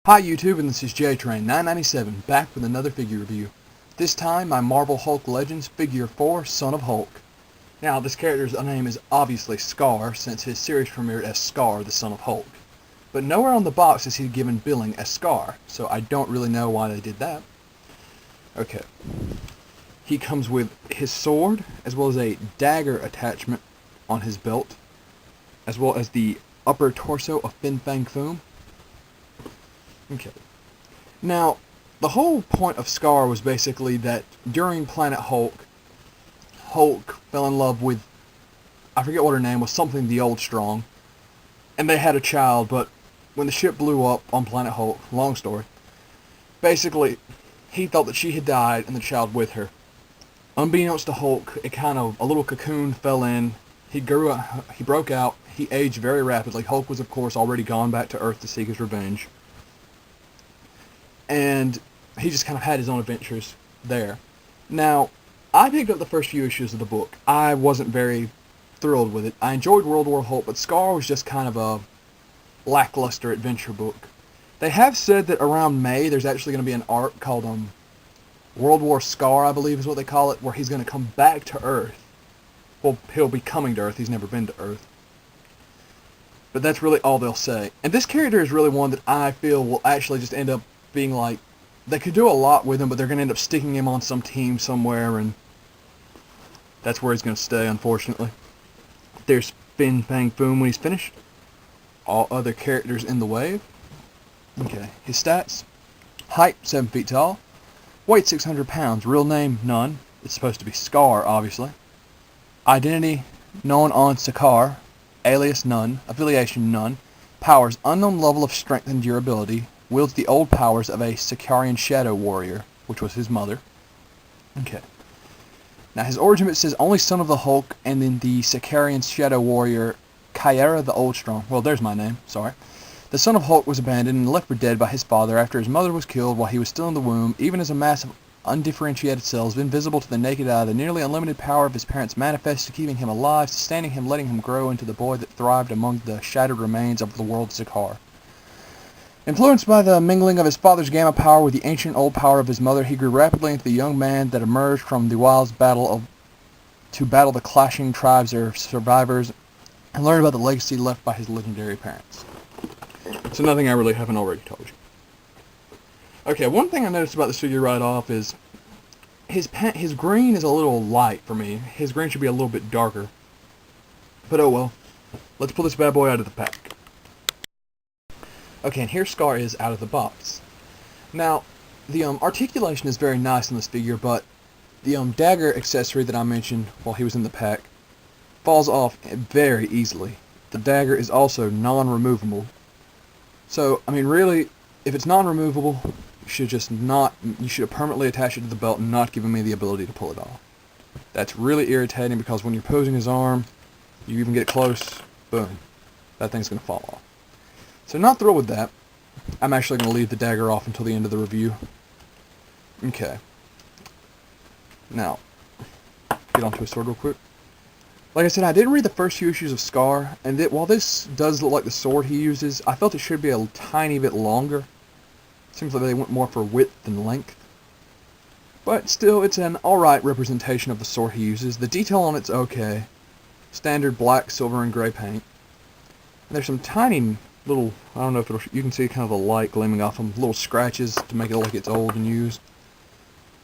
Hi YouTube, and this is JTrain997, back with another figure review. This time, my Marvel Hulk Legends Figure 4, Son of Hulk. Now, this character's name is obviously Skaar, since his series premiered as Skaar, the Son of Hulk. But nowhere on the box is he given billing as Skaar, so I don't really know why they did that. Okay. He comes with his sword, as well as a dagger attachment on his belt, as well as the upper torso of Fin Fang Foom. Okay. Now, the whole point of Skaar was basically that during Planet Hulk, Hulk fell in love with, I forget what her name was, something the Old Strong, and they had a child, but when the ship blew up on Planet Hulk, long story, basically, he thought that she had died and the child with her. Unbeknownst to Hulk, a little cocoon fell in, he broke out, he aged very rapidly. Hulk was, of course, already gone back to Earth to seek his revenge. And he just kind of had his own adventures there. Now, I picked up the first few issues of the book. I wasn't very thrilled with it. I enjoyed World War Hulk, but Skaar was just kind of a lackluster adventure book. They have said that around May there's actually going to be an arc called World War Skaar, I believe is what they call it, where he's going to come back to Earth. Well, he'll be coming to Earth. He's never been to Earth. But that's really all they'll say. And this character is really one that I feel will actually just end up being like, they could do a lot with him, but they're going to end up sticking him on some team somewhere, and that's where he's going to stay, unfortunately. There's Fin Fang Foom when he's finished. All other characters in the wave. Okay, his stats. Height, 7 feet tall. Weight, 600 pounds. Real name, none. It's supposed to be Skaar, obviously. Identity, known on Skaar. Alias, none. Affiliation, none. Powers, unknown level of strength and durability. Wields the old powers of a Skaarian shadow warrior, which was his mother. Okay. Now his origin, it says only son of the Hulk, and then the Skaarian shadow warrior, Kyera the Old Strong. Well, there's my name, sorry. The son of Hulk was abandoned and left for dead by his father after his mother was killed while he was still in the womb. Even as a mass of undifferentiated cells, invisible to the naked eye, the nearly unlimited power of his parents manifested, keeping him alive, sustaining him, letting him grow into the boy that thrived among the shattered remains of the world Skaar. Influenced by the mingling of his father's gamma power with the ancient old power of his mother, he grew rapidly into the young man that emerged from the wilds to battle the clashing tribes of survivors and learn about the legacy left by his legendary parents. So nothing I really haven't already told you. Okay, one thing I noticed about this figure right off is his green is a little light for me. His green should be a little bit darker. But oh well. Let's pull this bad boy out of the pack. Okay, and here Skaar is out of the box. Now, the articulation is very nice in this figure, but the dagger accessory that I mentioned while he was in the pack falls off very easily. The dagger is also non-removable. So, I mean, really, if it's non-removable, you should have permanently attached it to the belt and not given me the ability to pull it off. That's really irritating because when you're posing his arm, you even get close, boom, that thing's going to fall off. So not thrilled with that. I'm actually going to leave the dagger off until the end of the review. Okay. Now, get onto his sword real quick. Like I said, I didn't read the first few issues of Skaar, and while this does look like the sword he uses, I felt it should be a tiny bit longer. Seems like they went more for width than length. But still, it's an alright representation of the sword he uses. The detail on it's okay. Standard black, silver, and gray paint. And there's some tiny little, I don't know if you can see kind of a light gleaming off them, little scratches to make it look like it's old and used.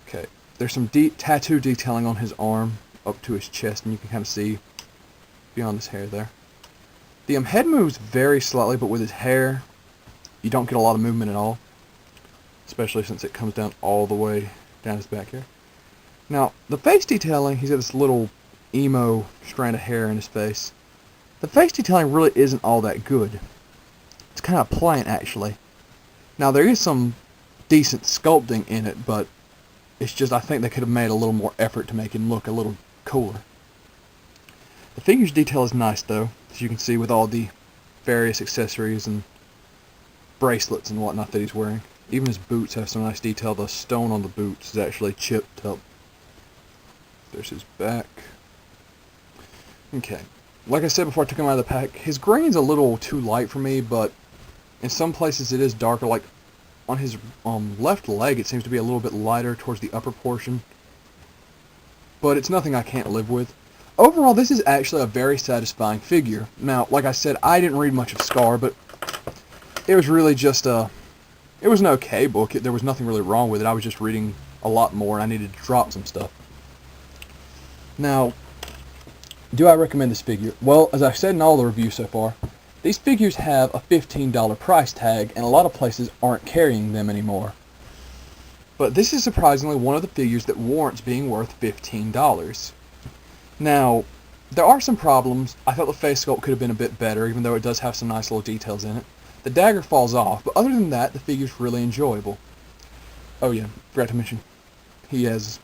Okay, there's some deep tattoo detailing on his arm up to his chest, and you can kind of see beyond his hair there. The head moves very slightly, but with his hair, you don't get a lot of movement at all, especially since it comes down all the way down his back here. Now, the face detailing, he's got this little emo strand of hair in his face. The face detailing really isn't all that good. It's kind of plain, actually. Now, there is some decent sculpting in it, but it's just, I think they could have made a little more effort to make him look a little cooler. The figure's detail is nice, though, as you can see with all the various accessories and bracelets and whatnot that he's wearing. Even his boots have some nice detail. The stone on the boots is actually chipped up. There's his back. Okay. Like I said before I took him out of the pack, his green's a little too light for me, but in some places it is darker. Like on his left leg, it seems to be a little bit lighter towards the upper portion. But it's nothing I can't live with. Overall, this is actually a very satisfying figure. Now, like I said, I didn't read much of Skaar, but it was really just it was an okay book. There was nothing really wrong with it. I was just reading a lot more, and I needed to drop some stuff. Now, do I recommend this figure? Well, as I've said in all the reviews so far, these figures have a $15 price tag, and a lot of places aren't carrying them anymore. But this is surprisingly one of the figures that warrants being worth $15. Now, there are some problems. I thought the face sculpt could have been a bit better, even though it does have some nice little details in it. The dagger falls off, but other than that, the figure's really enjoyable. Oh yeah, forgot to mention, he has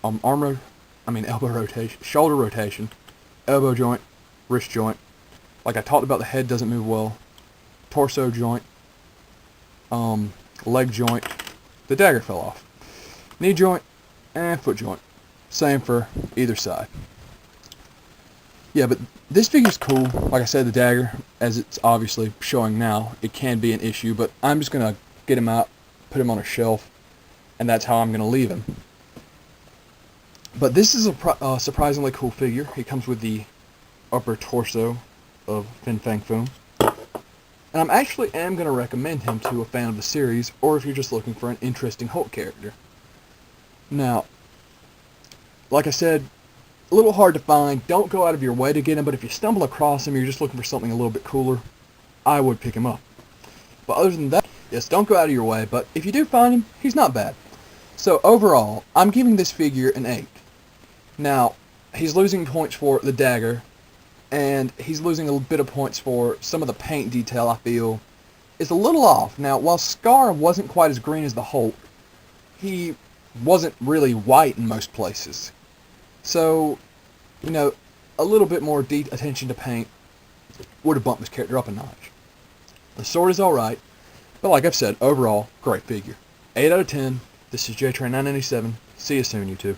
elbow rotation, shoulder rotation, elbow joint, wrist joint. Like I talked about, the head doesn't move well. Torso joint, leg joint. The dagger fell off. Knee joint and foot joint. Same for either side. Yeah, but this figure's cool. Like I said, the dagger, as it's obviously showing now, it can be an issue, but I'm just going to get him out, put him on a shelf, and that's how I'm going to leave him. But this is a surprisingly cool figure. He comes with the upper torso of Fin Fang Foom. And I'm actually going to recommend him to a fan of the series, or if you're just looking for an interesting Hulk character. Now, like I said, a little hard to find. Don't go out of your way to get him, but if you stumble across him, you're just looking for something a little bit cooler, I would pick him up. But other than that, yes, don't go out of your way, but if you do find him, he's not bad. So overall, I'm giving this figure an 8. Now, he's losing points for the dagger, and he's losing a bit of points for some of the paint detail, I feel, is a little off. Now, while Skaar wasn't quite as green as the Hulk, he wasn't really white in most places. So, you know, a little bit more attention to paint would have bumped this character up a notch. The sword is alright, but like I've said, overall, great figure. 8 out of 10. This is JTrain997. See you soon, YouTube.